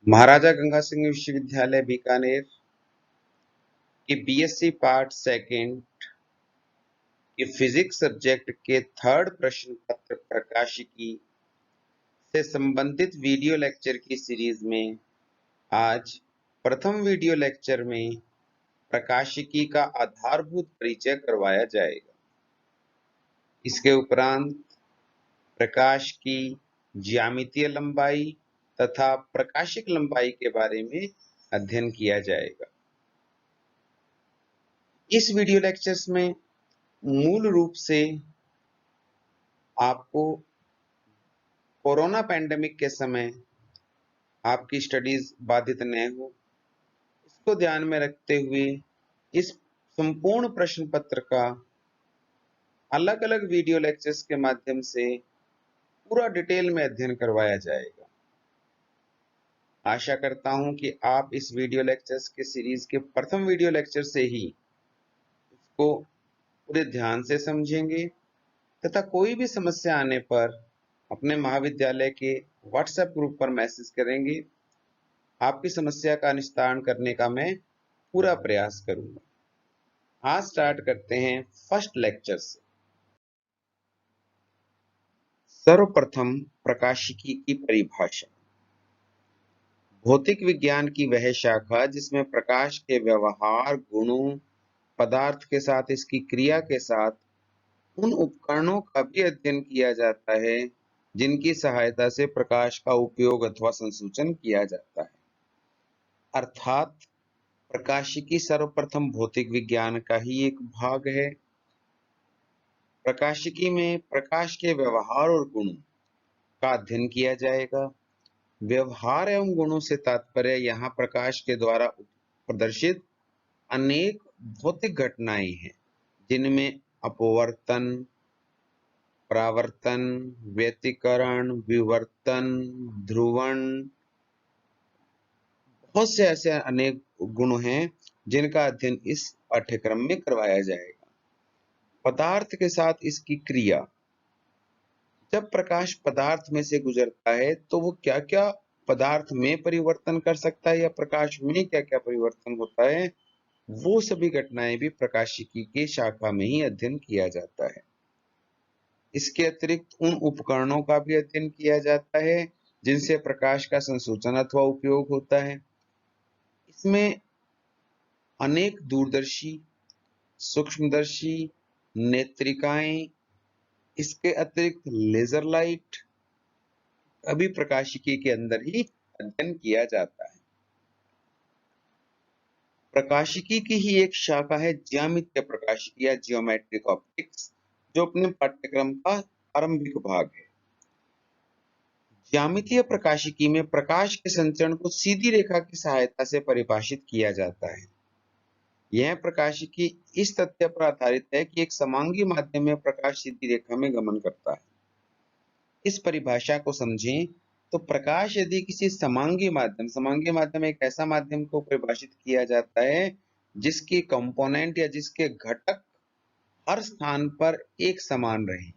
महाराजा गंगा सिंह विश्वविद्यालय बीकानेर के BSc part second के फिजिक्स सब्जेक्ट के थर्ड प्रश्न पत्र प्रकाशिकी से संबंधित वीडियो लेक्चर की सीरीज में आज प्रथम वीडियो लेक्चर में प्रकाशिकी का आधारभूत परिचय करवाया जाएगा। इसके उपरांत प्रकाश की ज्यामितीय लंबाई तथा प्रकाशिक लंबाई के बारे में अध्ययन किया जाएगा। इस वीडियो लेक्चर्स में मूल रूप से आपको कोरोना पैंडेमिक के समय आपकी स्टडीज बाधित न हो, इसको ध्यान में रखते हुए इस संपूर्ण प्रश्न पत्र का अलग अलग वीडियो लेक्चर्स के माध्यम से पूरा डिटेल में अध्ययन करवाया जाएगा। आशा करता हूं कि आप इस वीडियो लेक्चर्स के सीरीज के प्रथम वीडियो लेक्चर से ही इसको पूरे ध्यान से समझेंगे तथा कोई भी समस्या आने पर अपने महाविद्यालय के व्हाट्सएप ग्रुप पर मैसेज करेंगे। आपकी समस्या का निस्तारण करने का मैं पूरा प्रयास करूंगा। आज स्टार्ट करते हैं फर्स्ट लेक्चर से। सर्वप्रथम प्रकाशिकी की परिभाषा। भौतिक विज्ञान की वह शाखा जिसमें प्रकाश के व्यवहार, गुणों, पदार्थ के साथ इसकी क्रिया के साथ उन उपकरणों का भी अध्ययन किया जाता है जिनकी सहायता से प्रकाश का उपयोग अथवा संसूचन किया जाता है। अर्थात प्रकाशिकी सर्वप्रथम भौतिक विज्ञान का ही एक भाग है। प्रकाशिकी में प्रकाश के व्यवहार और गुणों का अध्ययन किया जाएगा। व्यवहार एवं गुणों से तात्पर्य यहाँ प्रकाश के द्वारा प्रदर्शित अनेक भौतिक घटनाएं हैं जिनमें अपवर्तन, परावर्तन, व्यतिकरण, विवर्तन, ध्रुवण, बहुत से ऐसे अनेक गुण हैं जिनका अध्ययन इस पाठ्यक्रम में करवाया जाएगा। पदार्थ के साथ इसकी क्रिया। जब प्रकाश पदार्थ में से गुजरता है तो वो क्या क्या पदार्थ में परिवर्तन कर सकता है या प्रकाश में क्या क्या परिवर्तन होता है, वो सभी घटनाएं भी प्रकाशिकी के शाखा में ही अध्ययन किया जाता है। इसके अतिरिक्त उन उपकरणों का भी अध्ययन किया जाता है जिनसे प्रकाश का संसूचन अथवा उपयोग होता है। इसमें अनेक दूरदर्शी, सूक्ष्मदर्शी, नेत्रिकाएं, इसके अतिरिक्त लेजर लाइट अभी प्रकाशिकी के अंदर ही अध्ययन किया जाता है। प्रकाशिकी की ही एक शाखा है ज्यामितीय प्रकाशिकी या जियोमेट्रिक ऑप्टिक्स, जो अपने पाठ्यक्रम का आरंभिक भाग है। ज्यामितीय प्रकाशिकी में प्रकाश के संचरण को सीधी रेखा की सहायता से परिभाषित किया जाता है। यह प्रकाशिकी इस तथ्य पर आधारित है कि एक समांगी माध्यम में प्रकाश सीधी रेखा में गमन करता है। इस परिभाषा को समझें तो प्रकाश यदि किसी समांगी माध्यम एक ऐसा माध्यम को परिभाषित किया जाता है जिसके कंपोनेंट या जिसके घटक हर स्थान पर एक समान रहे।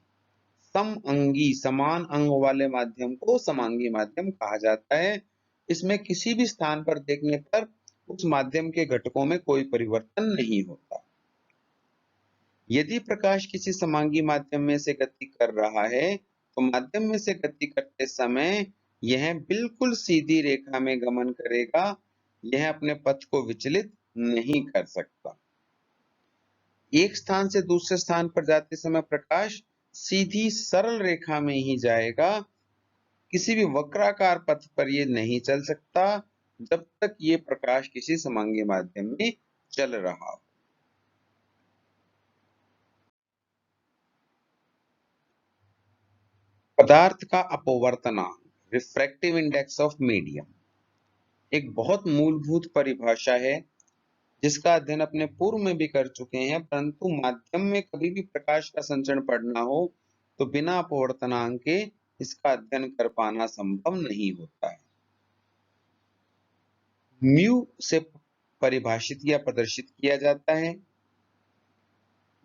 समअंगी, समान अंग वाले माध्यम को समांगी माध्यम कहा जाता है। इसमें किसी भी स्थान पर देखने पर उस माध्यम के घटकों में कोई परिवर्तन नहीं होता। यदि प्रकाश किसी समांगी माध्यम में से गति कर रहा है तो माध्यम में से गति करते समय यह बिल्कुल सीधी रेखा में गमन करेगा। यह अपने पथ को विचलित नहीं कर सकता। एक स्थान से दूसरे स्थान पर जाते समय प्रकाश सीधी सरल रेखा में ही जाएगा। किसी भी वक्राकार पथ पर यह नहीं चल सकता जब तक ये प्रकाश किसी समांगी माध्यम में चल रहा हो। पदार्थ का अपवर्तनांक, रिफ्रैक्टिव इंडेक्स ऑफ मीडियम, एक बहुत मूलभूत परिभाषा है जिसका अध्ययन अपने पूर्व में भी कर चुके हैं, परंतु माध्यम में कभी भी प्रकाश का संचरण पड़ना हो तो बिना अपवर्तनांक के इसका अध्ययन कर पाना संभव नहीं होता है। म्यू से परिभाषित या प्रदर्शित किया जाता है,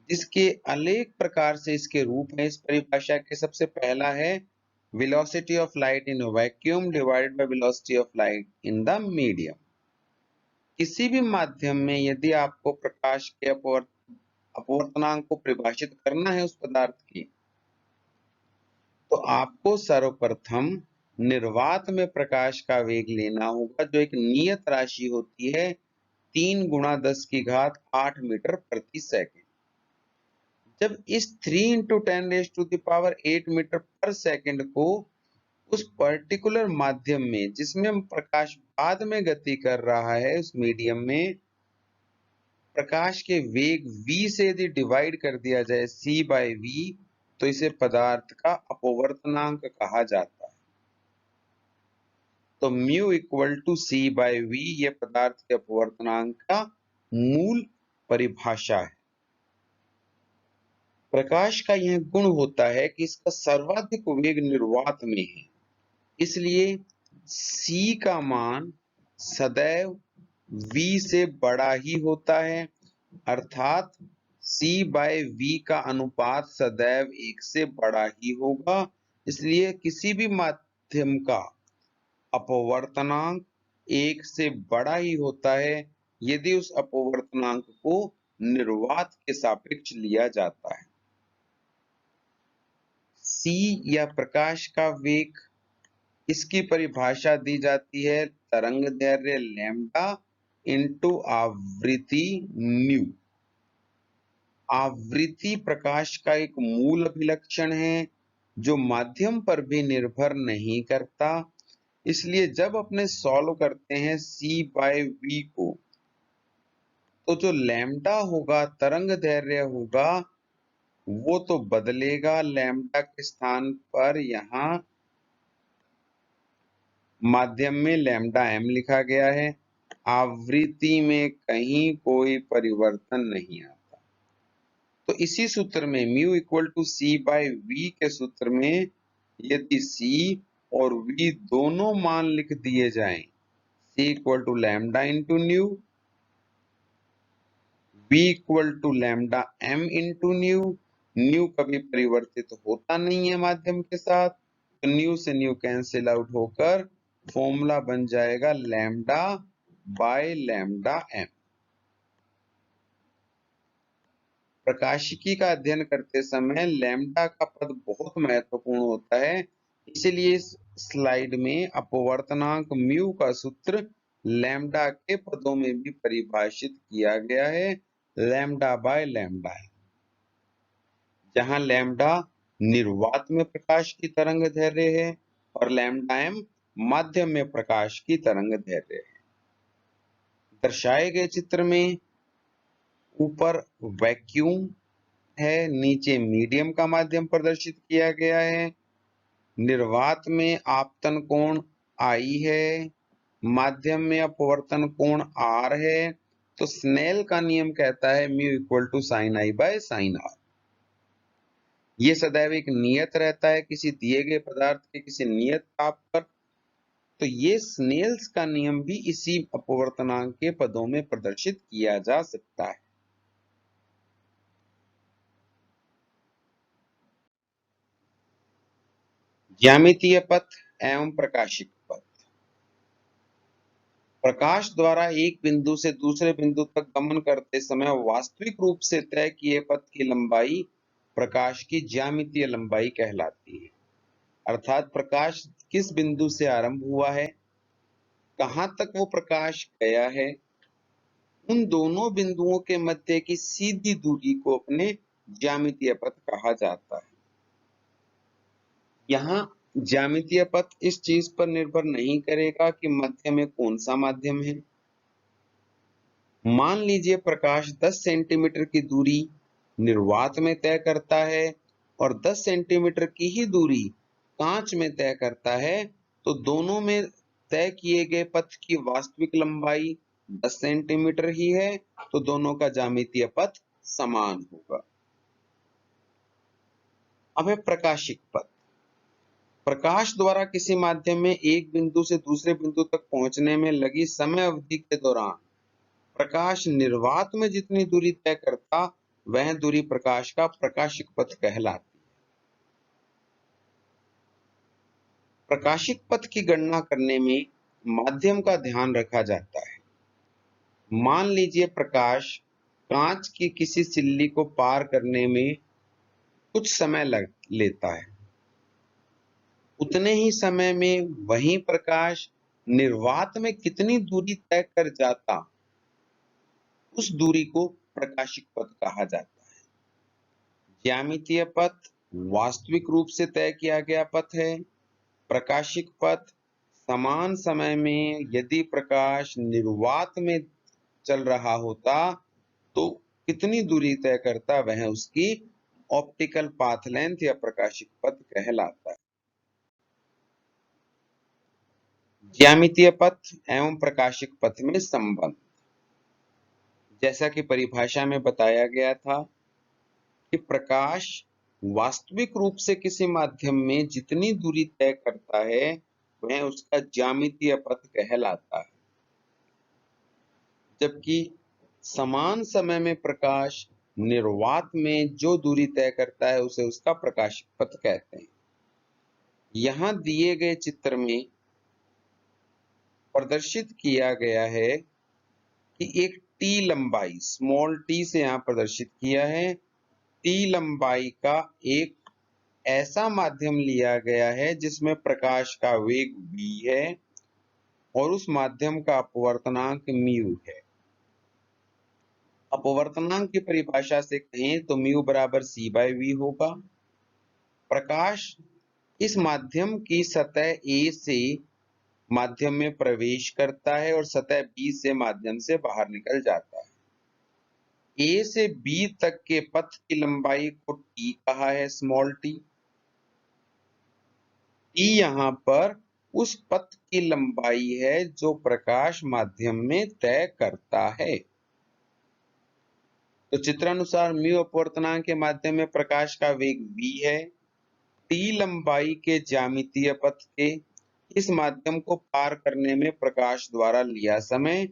जिसके अनेक प्रकार से इसके रूप हैं। इस परिभाषा के सबसे पहला है velocity of light in a vacuum divided by velocity of light in the medium। किसी भी माध्यम में यदि आपको प्रकाश के अपवर्तनांक को परिभाषित करना है उस पदार्थ की, तो आपको सर्वप्रथम निर्वात में प्रकाश का वेग लेना होगा, जो एक नियत राशि होती है 3 × 10⁸ मीटर प्रति सेकंड। जब इस 3 × 10⁸ मीटर पर सेकंड को उस पर्टिकुलर माध्यम में जिसमें हम प्रकाश बाद में गति कर रहा है उस मीडियम में प्रकाश के वेग v से यदि डिवाइड कर दिया जाए c/v, तो इसे पदार्थ का अपवर्तनांक कहा जाता है। तो म्यू इक्वल टू c/v ये पदार्थ के अपवर्तनांक का मूल परिभाषा है। प्रकाश का यह गुण होता है कि इसका सर्वाधिक वेग निर्वात में है, इसलिए c का मान सदैव v से बड़ा ही होता है, अर्थात c/v का अनुपात सदैव 1 से बड़ा ही होगा। इसलिए किसी भी माध्यम का अपवर्तनांक 1 से बड़ा ही होता है यदि उस अपवर्तनांक को निर्वात के सापेक्ष लिया जाता है। c या प्रकाश का वेग, इसकी परिभाषा दी जाती है तरंग दैर्ध्य लैम्डा इंटू आवृत्ति न्यू। आवृत्ति प्रकाश का एक मूल अभिलक्षण है जो माध्यम पर भी निर्भर नहीं करता। इसलिए जब अपने सॉल्व करते हैं c/v को, तो जो लैम्डा होगा, तरंग दैर्ध्य होगा, वो तो बदलेगा। लैम्डा के स्थान पर यहां माध्यम में लैम्डा m लिखा गया है। आवृत्ति में कहीं कोई परिवर्तन नहीं आता। तो इसी सूत्र में म्यू इक्वल टू c/v के सूत्र में यदि c और v दोनों मान लिख दिए जाएं, c equal to lambda into nu, v equal to lambda m into nu. Nu कभी परिवर्तित होता नहीं है माध्यम के साथ, तो न्यू से न्यू कैंसिल आउट होकर फॉर्मूला बन जाएगा लैम्डा बाय लैम्डा m। प्रकाशिकी का अध्ययन करते समय लैम्डा का पद बहुत महत्वपूर्ण होता है, इसलिए इस स्लाइड में अपवर्तनांक म्यू का सूत्र लैम्डा के पदों में भी परिभाषित किया गया है, लैम्डा बाय लैम्डा है, जहां लैम्डा निर्वात में प्रकाश की तरंग दैर्ध्य है और लैम्डा m माध्यम में प्रकाश की तरंग दैर्ध्य है। दर्शाए गए चित्र में ऊपर वैक्यूम है, नीचे मीडियम का माध्यम प्रदर्शित किया गया है। निर्वात में आपतन कोण I है, माध्यम में अपवर्तन कोण R है। तो स्नेल का नियम कहता है mu equal to sine I by sine R। ये सदैव एक नियत रहता है किसी दिए गए पदार्थ के किसी नियत ताप पर। तो ये स्नेल्स का नियम भी इसी अपवर्तनांक के पदों में प्रदर्शित किया जा सकता है। ज्यामितीय पथ एवं प्रकाशिक पथ। प्रकाश द्वारा एक बिंदु से दूसरे बिंदु तक गमन करते समय वास्तविक रूप से तय किए पथ की लंबाई प्रकाश की ज्यामितीय लंबाई कहलाती है। अर्थात प्रकाश किस बिंदु से आरंभ हुआ है, कहां तक वो प्रकाश गया है, उन दोनों बिंदुओं के मध्य की सीधी दूरी को अपने ज्यामितीय पथ कहा जाता है। यहाँ ज्यामितीय पथ इस चीज पर निर्भर नहीं करेगा कि मध्य में कौन सा माध्यम है। मान लीजिए प्रकाश 10 सेंटीमीटर की दूरी निर्वात में तय करता है और 10 सेंटीमीटर की ही दूरी कांच में तय करता है, तो दोनों में तय किए गए पथ की वास्तविक लंबाई 10 सेंटीमीटर ही है, तो दोनों का ज्यामितीय पथ समान होगा। अब है प्रकाशिक पथ। प्रकाश द्वारा किसी माध्यम में एक बिंदु से दूसरे बिंदु तक पहुंचने में लगी समय अवधि के दौरान प्रकाश निर्वात में जितनी दूरी तय करता, वह दूरी प्रकाश का प्रकाशिक पथ कहलाती है। प्रकाशिक पथ की गणना करने में माध्यम का ध्यान रखा जाता है। मान लीजिए प्रकाश कांच की किसी सिल्ली को पार करने में कुछ समय लेता है। उतने ही समय में वही प्रकाश निर्वात में कितनी दूरी तय कर जाता, उस दूरी को प्रकाशिक पथ कहा जाता है। ज्यामितीय पथ वास्तविक रूप से तय किया गया पथ है। प्रकाशिक पथ समान समय में यदि प्रकाश निर्वात में चल रहा होता तो कितनी दूरी तय करता, वह उसकी ऑप्टिकल पाथ लेंथ या प्रकाशिक पथ कहलाता है। ज्यामितीय पथ एवं प्रकाशिक पथ में संबंध, जैसा कि परिभाषा में बताया गया था कि प्रकाश वास्तविक रूप से किसी माध्यम में जितनी दूरी तय करता है वह उसका ज्यामितीय पथ कहलाता है, जबकि समान समय में प्रकाश निर्वात में जो दूरी तय करता है उसे उसका प्रकाशिक पथ कहते हैं। यहां दिए गए चित्र में प्रदर्शित किया गया है कि एक टी लंबाई, स्मॉल टी से यहां प्रदर्शित किया है, टी लंबाई का एक ऐसा माध्यम लिया गया है जिसमें प्रकाश का वेग v है और उस माध्यम का अपवर्तनांक म्यू है। अपवर्तनांक की परिभाषा से कहें तो म्यू बराबर c/v होगा। प्रकाश इस माध्यम की सतह A से माध्यम में प्रवेश करता है और सतह B से माध्यम से बाहर निकल जाता है। A से B तक के पथ की लंबाई को t कहा है, स्मॉल t। t यहाँ पर उस पथ की लंबाई है जो प्रकाश माध्यम में तय करता है। तो चित्रानुसार म्यू अपवर्तनांक के माध्यम में प्रकाश का वेग v है। t लंबाई के ज्यामितीय पथ के इस माध्यम को पार करने में प्रकाश द्वारा लिया समय,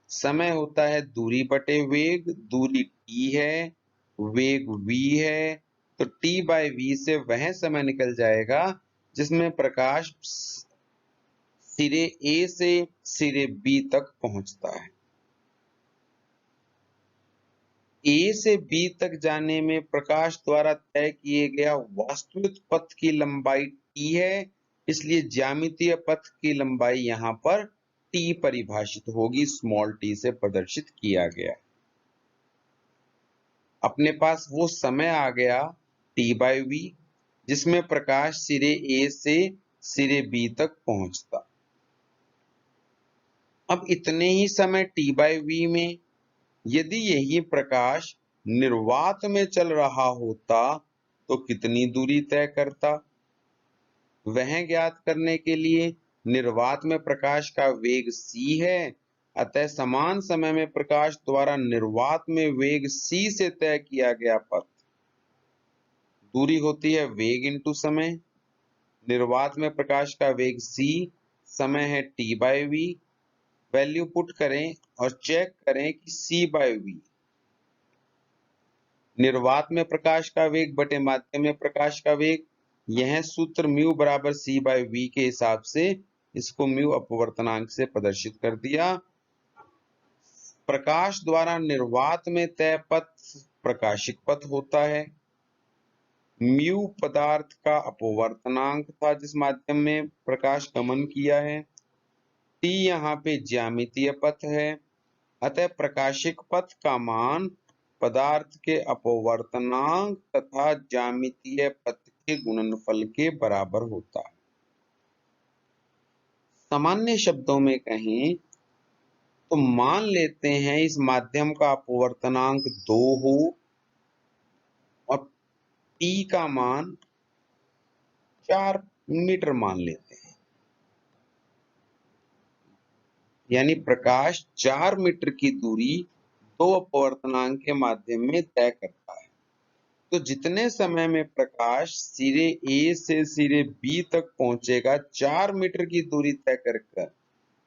समय होता है दूरी बटे वेग, दूरी t है, वेग v है, तो t/v से वह समय निकल जाएगा जिसमें प्रकाश सिरे A से सिरे B तक पहुंचता है। A से B तक जाने में प्रकाश द्वारा तय किए गया वास्तविक पथ की लंबाई t है, इसलिए ज्यामितीय पथ की लंबाई यहाँ पर t परिभाषित होगी, स्मॉल t से प्रदर्शित किया गया। अपने पास वो समय आ गया t/v जिसमें प्रकाश सिरे A से सिरे B तक पहुंचता। अब इतने ही समय t/v में यदि यही प्रकाश निर्वात में चल रहा होता तो कितनी दूरी तय करता, वह ज्ञात करने के लिए निर्वात में प्रकाश का वेग c है, अतः समान समय में प्रकाश द्वारा निर्वात में वेग c से तय किया गया पथ, दूरी होती है वेग इंटू समय। निर्वात में प्रकाश का वेग c, समय है t/v, वैल्यू पुट करें और चेक करें कि c/v निर्वात में प्रकाश का वेग बटे माध्यम में प्रकाश का वेग, यह सूत्र म्यू बराबर c/v के हिसाब से इसको म्यू अपवर्तनांक से प्रदर्शित कर दिया। प्रकाश द्वारा निर्वात में तय पथ प्रकाशिक पथ होता है। म्यू पदार्थ का अपवर्तनांक था जिस माध्यम में प्रकाश गमन किया है। t यहाँ पे ज्यामितीय पथ है, अतः प्रकाशिक पथ का मान पदार्थ के अपवर्तनांक तथा ज्यामितीय पथ के गुणनफल के बराबर होता है। सामान्य शब्दों में कहें तो मान लेते हैं इस माध्यम का अपवर्तनांक 2 हो और t का मान 4 मीटर मान लेते हैं, यानी प्रकाश 4 मीटर की दूरी दो अपवर्तनांक के माध्यम में तय करता है। तो जितने समय में प्रकाश सिरे A से सिरे B तक पहुंचेगा 4 मीटर की दूरी तय कर,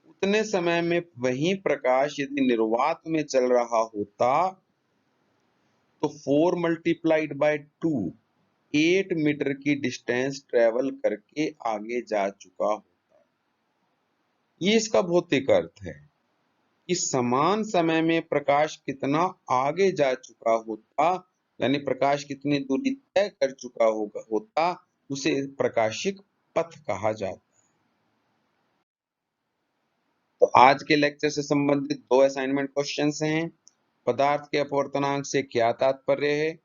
उतने समय में वही प्रकाश यदि निर्वात में चल रहा होता तो 4 × 2 8 मीटर की डिस्टेंस ट्रेवल करके आगे जा चुका होता है। ये इसका भौतिक अर्थ है कि समान समय में प्रकाश कितना आगे जा चुका होता, यानी प्रकाश कितनी दूरी तय कर चुका होता, उसे प्रकाशिक पथ कहा जाता। तो आज के लेक्चर से संबंधित 2 असाइनमेंट क्वेश्चंस हैं। पदार्थ के अपवर्तनांक से क्या तात्पर्य है?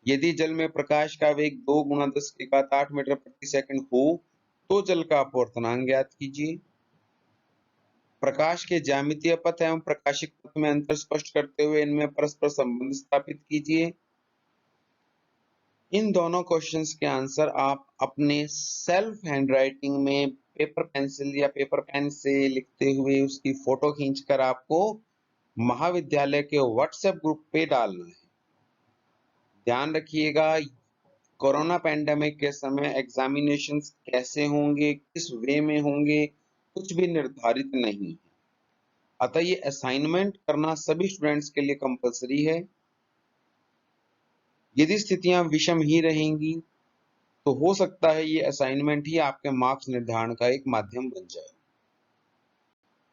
यदि जल में प्रकाश का वेग 2 गुणा 10 की घात 8 मीटर प्रति सेकंड हो तो जल का अपवर्तनांक ज्ञात कीजिए। प्रकाश के ज्यामितीय पथ एवं प्रकाशिक पथ में अंतर स्पष्ट करते हुए इनमें परस्पर संबंध स्थापित कीजिए। इन दोनों क्वेश्चंस के आंसर आप अपने सेल्फ हैंडराइटिंग में पेपर पेंसिल या पेपर पेन से लिखते हुए उसकी फोटो खींचकर आपको महाविद्यालय के व्हाट्सएप ग्रुप पे डालना है। ध्यान रखिएगा, कोरोना पैंडेमिक के समय एग्जामिनेशंस कैसे होंगे, किस वे में होंगे, कुछ भी निर्धारित नहीं है। अतः ये असाइनमेंट करना सभी स्टूडेंट्स के लिए कंपलसरी है। यदि स्थितियां विषम ही रहेंगी तो हो सकता है ये असाइनमेंट ही आपके मार्क्स निर्धारण का एक माध्यम बन जाए।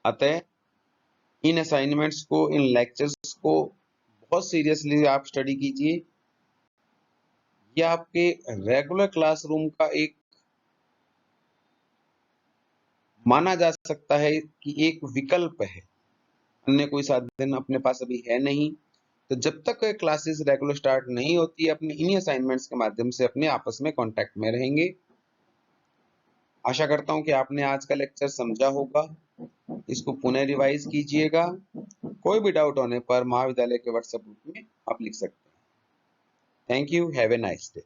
अतः इन असाइनमेंट्स को, इन लेक्चर्स को बहुत सीरियसली आप स्टडी कीजिए। ये आपके रेगुलर क्लासरूम का एक माना जा सकता है कि एक विकल्प है, अन्य कोई साधन अपने पास अभी है नहीं। तो जब तक क्लासेस रेगुलर स्टार्ट नहीं होती, अपने इन्हीं असाइनमेंट्स के माध्यम से अपने आपस में कांटेक्ट में रहेंगे। आशा करता हूं कि आपने आज का लेक्चर समझा होगा। इसको पुनः रिवाइज कीजिएगा। कोई भी डाउट होने पर महाविद्यालय के व्हाट्सएप ग्रुप में आप लिख सकते हैं। Thank you, have a nice day.